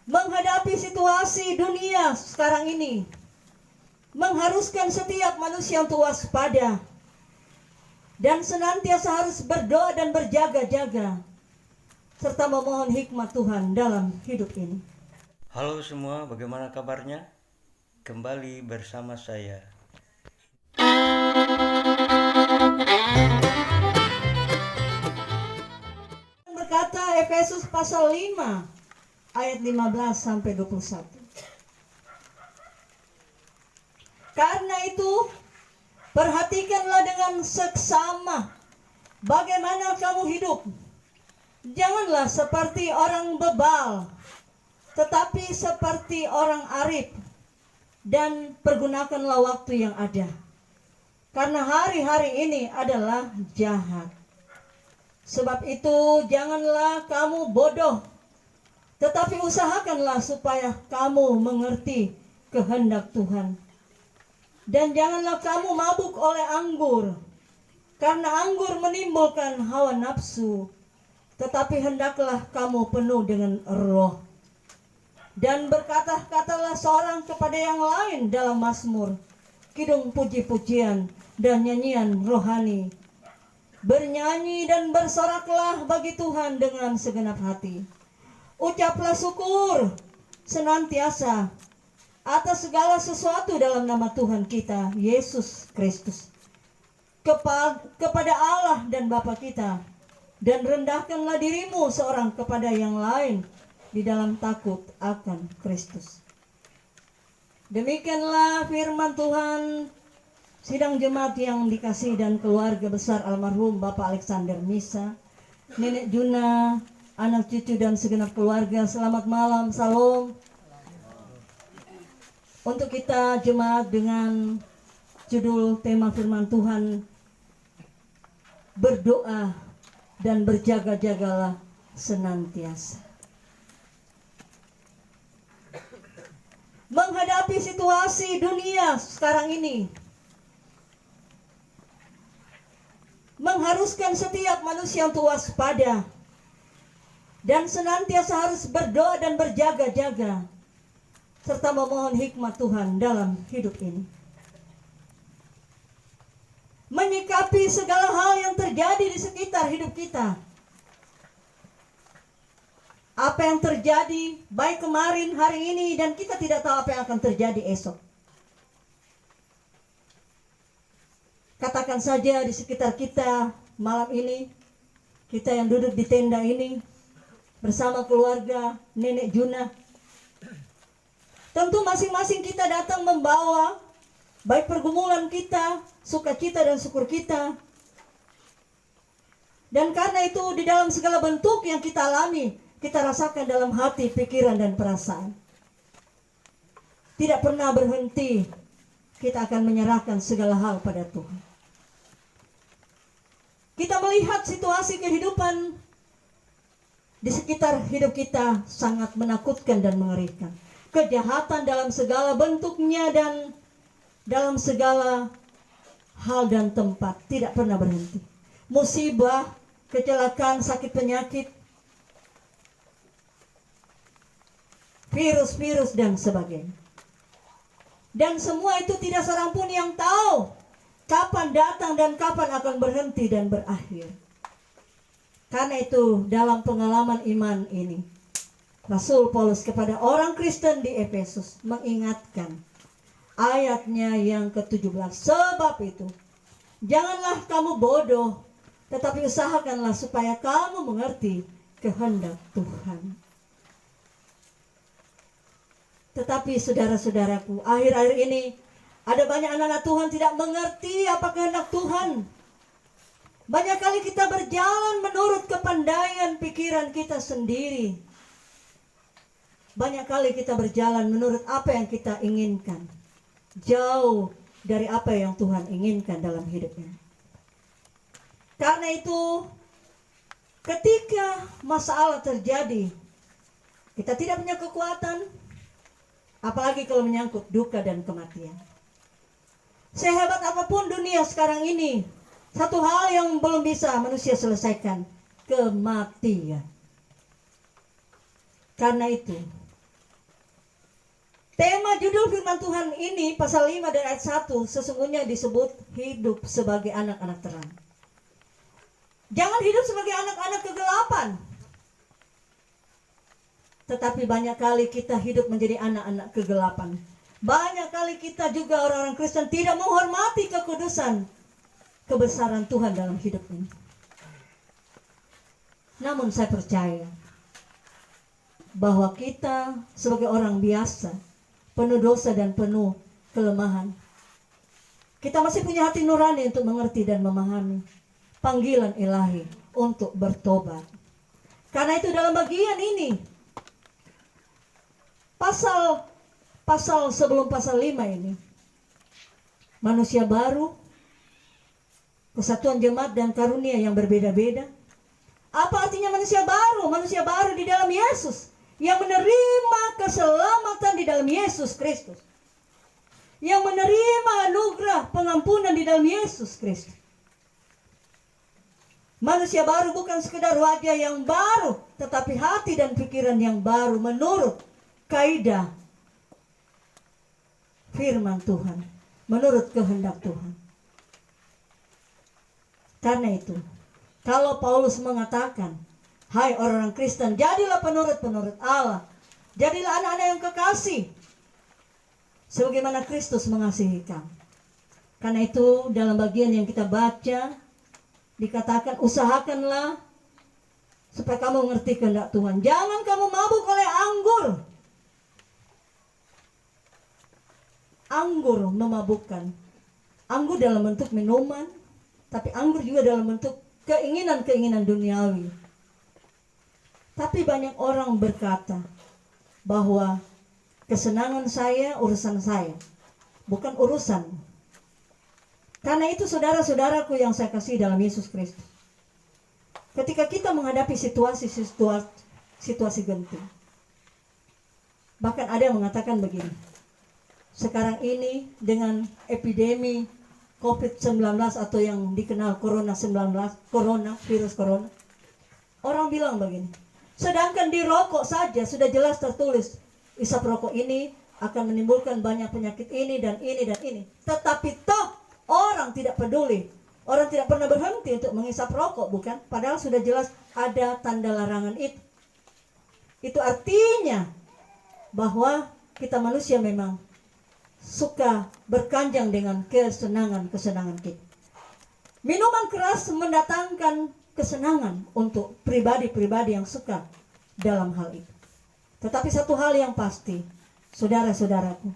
Menghadapi situasi dunia sekarang ini mengharuskan setiap manusia untuk waspada dan senantiasa harus berdoa dan berjaga-jaga serta memohon hikmat Tuhan dalam hidup ini. Halo semua, bagaimana kabarnya? Kembali bersama saya. Berkata Efesus pasal 5 ayat 15 sampai 21. Karena itu, perhatikanlah dengan seksama bagaimana kamu hidup. Janganlah seperti orang bebal, tetapi seperti orang arif, dan pergunakanlah waktu yang ada. Karena hari-hari ini adalah jahat. Sebab itu janganlah kamu bodoh, tetapi usahakanlah supaya kamu mengerti kehendak Tuhan. Dan janganlah kamu mabuk oleh anggur, karena anggur menimbulkan hawa nafsu, tetapi hendaklah kamu penuh dengan roh. Dan berkata-katalah seorang kepada yang lain dalam mazmur, kidung puji-pujian dan nyanyian rohani. Bernyanyi dan bersoraklah bagi Tuhan dengan segenap hati. Ucaplah syukur senantiasa atas segala sesuatu dalam nama Tuhan kita, Yesus Kristus, kepada Allah dan Bapa kita. Dan rendahkanlah dirimu seorang kepada yang lain di dalam takut akan Kristus. Demikianlah firman Tuhan. Sidang jemaat yang dikasihi dan keluarga besar almarhum Bapak Alexander Misa, Nenek Juna, anak cucu dan segenap keluarga, selamat malam, salam. Untuk kita jemaat dengan judul tema firman Tuhan, berdoa dan berjaga-jagalah senantiasa. Menghadapi situasi dunia sekarang ini mengharuskan setiap manusia untuk waspada dan senantiasa harus berdoa dan berjaga-jaga serta memohon hikmat Tuhan dalam hidup ini. Menyikapi segala hal yang terjadi di sekitar hidup kita. Apa yang terjadi baik kemarin, hari ini, dan kita tidak tahu apa yang akan terjadi esok. Katakan saja di sekitar kita malam ini, kita yang duduk di tenda ini bersama keluarga Nenek Juna. Tentu masing-masing kita datang membawa baik pergumulan kita, sukacita dan syukur kita. Dan karena itu di dalam segala bentuk yang kita alami, kita rasakan dalam hati, pikiran dan perasaan. Tidak pernah berhenti, kita akan menyerahkan segala hal pada Tuhan. Kita melihat situasi kehidupan di sekitar hidup kita sangat menakutkan dan mengerikan. Kejahatan dalam segala bentuknya dan dalam segala hal dan tempat tidak pernah berhenti. Musibah, kecelakaan, sakit penyakit, virus-virus dan sebagainya. Dan semua itu tidak seorang pun yang tahu kapan datang dan kapan akan berhenti dan berakhir. Karena itu dalam pengalaman iman ini, Rasul Paulus kepada orang Kristen di Efesus mengingatkan ayatnya yang ke-17. Sebab itu, janganlah kamu bodoh, tetapi usahakanlah supaya kamu mengerti kehendak Tuhan. Tetapi saudara-saudaraku, akhir-akhir ini ada banyak anak-anak Tuhan tidak mengerti apa kehendak Tuhan. Banyak kali kita berjalan menurut kepandaian pikiran kita sendiri. Banyak kali kita berjalan menurut apa yang kita inginkan, jauh dari apa yang Tuhan inginkan dalam hidupnya. Karena itu, ketika masalah terjadi, kita tidak punya kekuatan, apalagi kalau menyangkut duka dan kematian. Sehebat apapun dunia sekarang ini, satu hal yang belum bisa manusia selesaikan, kematian. Karena itu, Tema judul firman Tuhan ini pasal 5 dan ayat 1 sesungguhnya disebut hidup sebagai anak-anak terang. Jangan hidup sebagai anak-anak kegelapan. Tetapi banyak kali kita hidup menjadi anak-anak kegelapan. Banyak kali kita juga orang-orang Kristen tidak menghormati kekudusan, kebesaran Tuhan dalam hidup ini. Namun saya percaya bahwa kita sebagai orang biasa, penuh dosa dan penuh kelemahan, kita masih punya hati nurani untuk mengerti dan memahami panggilan ilahi untuk bertobat. Karena itu dalam bagian ini, pasal sebelum pasal 5 ini, manusia baru, kesatuan jemaat dan karunia yang berbeda-beda. Apa artinya manusia baru? Manusia baru di dalam Yesus, yang menerima keselamatan di dalam Yesus Kristus, yang menerima anugerah pengampunan di dalam Yesus Kristus. Manusia baru bukan sekedar wajah yang baru, tetapi hati dan pikiran yang baru menurut kaidah firman Tuhan, menurut kehendak Tuhan. Karena itu, kalau Paulus mengatakan, hai orang-orang Kristen, jadilah penurut-penurut Allah, jadilah anak-anak yang kekasih, sebagaimana Kristus mengasihi kamu. Karena itu dalam bagian yang kita baca, dikatakan usahakanlah supaya kamu mengerti kehendak Tuhan. Jangan kamu mabuk oleh anggur. Anggur memabukkan. Anggur dalam bentuk minuman, tapi anggur juga dalam bentuk keinginan-keinginan duniawi. Tapi banyak orang berkata bahwa kesenangan saya, urusan saya, bukan urusan. Karena itu saudara-saudaraku yang saya kasih dalam Yesus Kristus, ketika kita menghadapi situasi genting, bahkan ada yang mengatakan begini, sekarang ini dengan epidemi COVID-19 atau yang dikenal virus corona, orang bilang begini, sedangkan di rokok saja sudah jelas tertulis, isap rokok ini akan menimbulkan banyak penyakit ini dan ini dan ini. Tetapi toh orang tidak peduli, orang tidak pernah berhenti untuk mengisap rokok, bukan? Padahal sudah jelas ada tanda larangan itu. Itu artinya bahwa kita manusia memang suka berkanjang dengan kesenangan-kesenangan kita. Minuman keras mendatangkan kesenangan untuk pribadi-pribadi yang suka dalam hal itu. Tetapi satu hal yang pasti, saudara-saudaraku,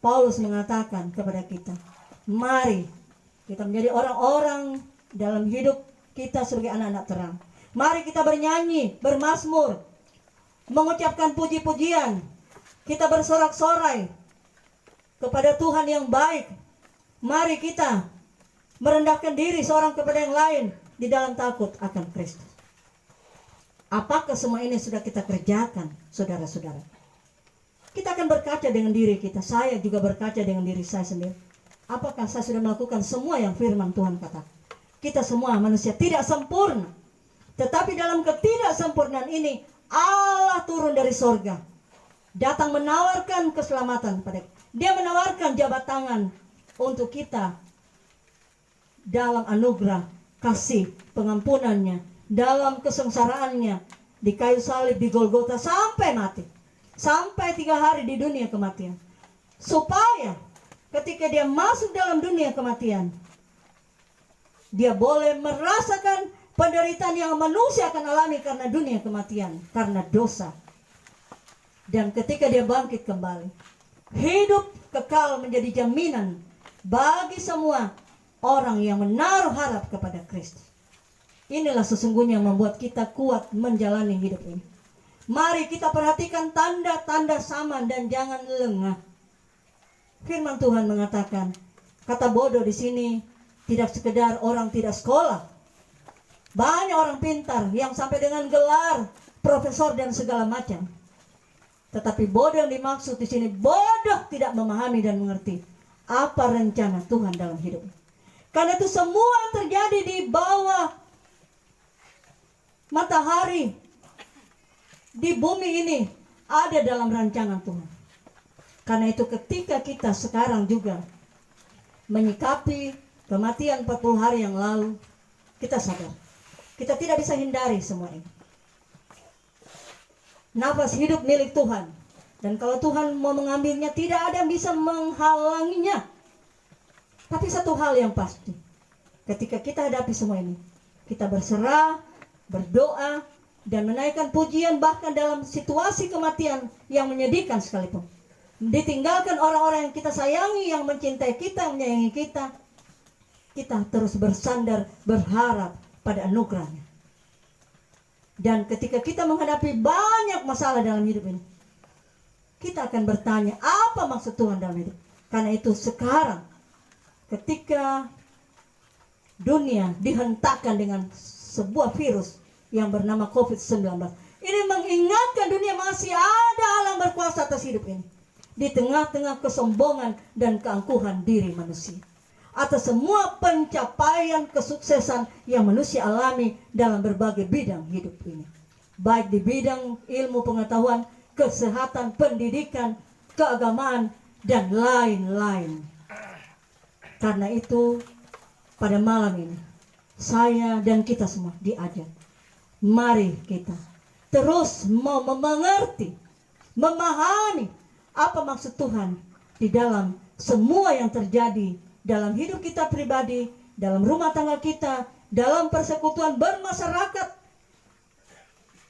Paulus mengatakan kepada kita, mari kita menjadi orang-orang dalam hidup kita sebagai anak-anak terang. Mari kita bernyanyi, bermazmur, mengucapkan puji-pujian, kita bersorak-sorai kepada Tuhan yang baik. Mari kita merendahkan diri seorang kepada yang lain di dalam takut akan Kristus. Apakah semua ini sudah kita kerjakan, saudara-saudara? Kita akan berkaca dengan diri kita. Saya juga berkaca dengan diri saya sendiri. Apakah saya sudah melakukan semua yang firman Tuhan katakan? Kita semua manusia tidak sempurna. Tetapi dalam ketidaksempurnaan ini, Allah turun dari sorga, datang menawarkan keselamatan pada kita. Dia menawarkan jabat tangan untuk kita dalam anugerah kasih pengampunannya, dalam kesengsaraannya di kayu salib di Golgota sampai mati, sampai 3 hari di dunia kematian, supaya ketika dia masuk dalam dunia kematian, dia boleh merasakan penderitaan yang manusia akan alami karena dunia kematian, karena dosa. Dan ketika dia bangkit kembali, hidup kekal menjadi jaminan bagi semua orang yang menaruh harap kepada Kristus. Inilah sesungguhnya yang membuat kita kuat menjalani hidup ini. Mari kita perhatikan tanda-tanda zaman dan jangan lengah. Firman Tuhan mengatakan, kata bodoh di sini tidak sekedar orang tidak sekolah. Banyak orang pintar yang sampai dengan gelar profesor dan segala macam. Tetapi bodoh yang dimaksud di sini, bodoh tidak memahami dan mengerti apa rencana Tuhan dalam hidup. Karena itu semua yang terjadi di bawah matahari di bumi ini ada dalam rancangan Tuhan. Karena itu ketika kita sekarang juga menyikapi kematian 40 hari yang lalu, kita sadar kita tidak bisa hindari semua ini. Nafas hidup milik Tuhan, dan kalau Tuhan mau mengambilnya, tidak ada yang bisa menghalanginya. Tapi satu hal yang pasti, ketika kita hadapi semua ini, kita berserah, berdoa, dan menaikkan pujian bahkan dalam situasi kematian yang menyedihkan sekalipun. Ditinggalkan orang-orang yang kita sayangi, yang mencintai kita, yang menyayangi kita, kita terus bersandar, berharap pada anugerahnya. Dan ketika kita menghadapi banyak masalah dalam hidup ini, kita akan bertanya, apa maksud Tuhan dalam hidup? Karena itu sekarang, ketika dunia dihentakkan dengan sebuah virus yang bernama COVID-19, ini mengingatkan dunia masih ada Allah yang berkuasa atas hidup ini. Di tengah-tengah kesombongan dan keangkuhan diri manusia, atas semua pencapaian kesuksesan yang manusia alami dalam berbagai bidang hidup ini, baik di bidang ilmu pengetahuan, kesehatan, pendidikan, keagamaan, dan lain-lain. Karena itu pada malam ini saya dan kita semua diajak, mari kita terus mau mengerti, memahami apa maksud Tuhan di dalam semua yang terjadi dalam hidup kita pribadi, dalam rumah tangga kita, dalam persekutuan bermasyarakat,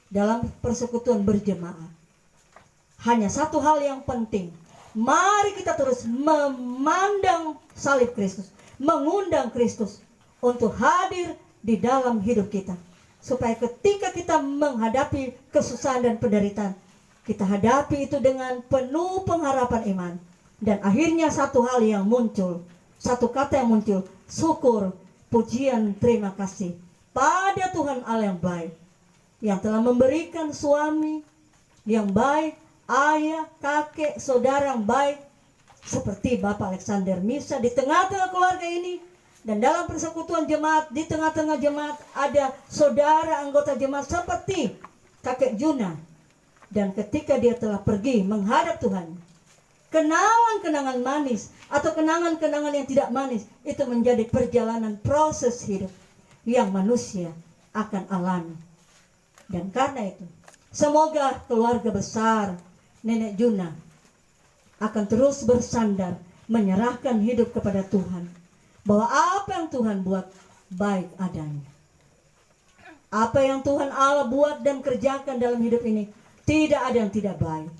dalam persekutuan berjemaah. Hanya satu hal yang penting, mari kita terus memandang salib Kristus, mengundang Kristus untuk hadir di dalam hidup kita, supaya ketika kita menghadapi kesusahan dan penderitaan, kita hadapi itu dengan penuh pengharapan iman. Dan akhirnya satu hal yang muncul, satu kata yang muncul, syukur, pujian, terima kasih pada Tuhan Allah yang baik, yang telah memberikan suami yang baik, ayah, kakek, saudara yang baik, seperti Bapak Alexander Misa di tengah-tengah keluarga ini. Dan dalam persekutuan jemaat, di tengah-tengah jemaat ada saudara anggota jemaat seperti kakek Juna. Dan ketika dia telah pergi menghadap Tuhan, kenangan-kenangan manis atau kenangan-kenangan yang tidak manis itu menjadi perjalanan proses hidup yang manusia akan alami. Dan karena itu, semoga keluarga besar Nenek Juna akan terus bersandar, menyerahkan hidup kepada Tuhan, bahwa apa yang Tuhan buat baik adanya. Apa yang Tuhan Allah buat dan kerjakan dalam hidup ini, tidak ada yang tidak baik.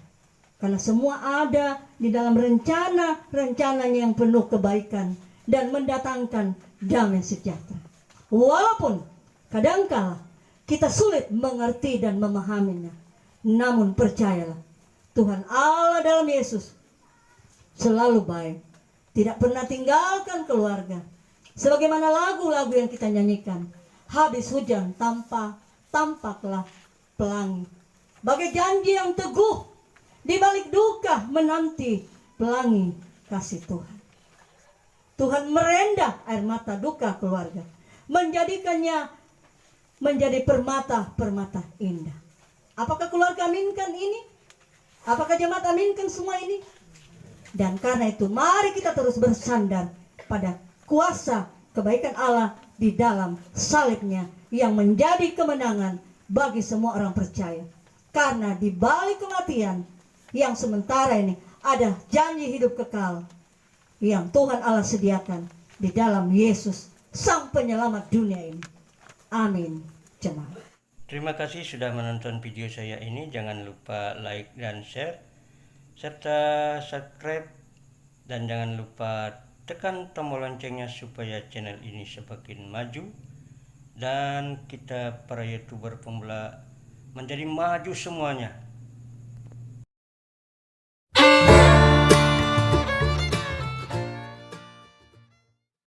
Karena semua ada di dalam rencana-rencananya yang penuh kebaikan dan mendatangkan damai sejahtera. Walaupun kadangkala kita sulit mengerti dan memahaminya, namun percayalah, Tuhan Allah dalam Yesus selalu baik, tidak pernah tinggalkan keluarga. Sebagaimana lagu-lagu yang kita nyanyikan, habis hujan tampaklah pelangi. Bagai janji yang teguh, di balik duka menanti pelangi kasih Tuhan. Tuhan merendah air mata duka keluarga, menjadikannya menjadi permata-permata indah. Apakah keluarga aminkan ini? Apakah jemaat aminkan semua ini? Dan karena itu mari kita terus bersandar pada kuasa kebaikan Allah di dalam salibnya yang menjadi kemenangan bagi semua orang percaya. Karena di balik kematian yang sementara ini ada janji hidup kekal yang Tuhan Allah sediakan di dalam Yesus, Sang Penyelamat dunia ini. Amin. Jemaat. Terima kasih sudah menonton video saya ini. Jangan lupa like dan share, serta subscribe, dan jangan lupa tekan tombol loncengnya supaya channel ini semakin maju dan kita para YouTuber pemula menjadi maju semuanya.